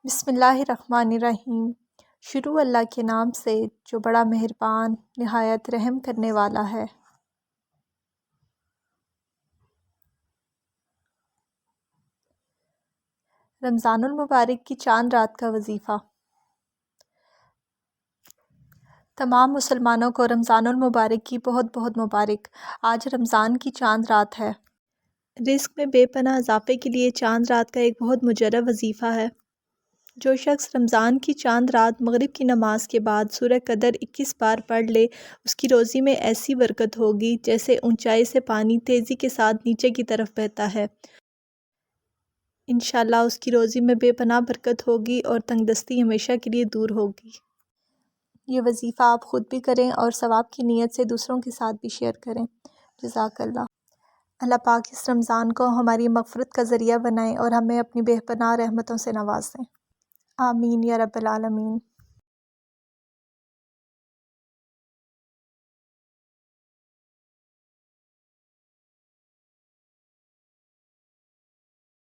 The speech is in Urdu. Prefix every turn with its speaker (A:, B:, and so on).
A: بسم اللہ الرحمن الرحیم۔ شروع اللہ کے نام سے جو بڑا مہربان نہایت رحم کرنے والا ہے۔ رمضان المبارک کی چاند رات کا وظیفہ۔ تمام مسلمانوں کو رمضان المبارک کی بہت بہت مبارک۔ آج رمضان کی چاند رات ہے۔ رزق میں بے پناہ اضافے کے لیے چاند رات کا ایک بہت مجرب وظیفہ ہے۔ جو شخص رمضان کی چاند رات مغرب کی نماز کے بعد سورہ قدر 21 بار پڑھ لے، اس کی روزی میں ایسی برکت ہوگی جیسے اونچائی سے پانی تیزی کے ساتھ نیچے کی طرف بہتا ہے۔ انشاءاللہ اس کی روزی میں بے پناہ برکت ہوگی اور تنگ دستی ہمیشہ کے لیے دور ہوگی۔ یہ وظیفہ آپ خود بھی کریں اور ثواب کی نیت سے دوسروں کے ساتھ بھی شیئر کریں۔ جزاک اللہ۔ اللہ پاک اس رمضان کو ہماری مغفرت کا ذریعہ بنائیں اور ہمیں اپنی بے پناہ رحمتوں سے نوازیں۔ آمین یا رب العالمین۔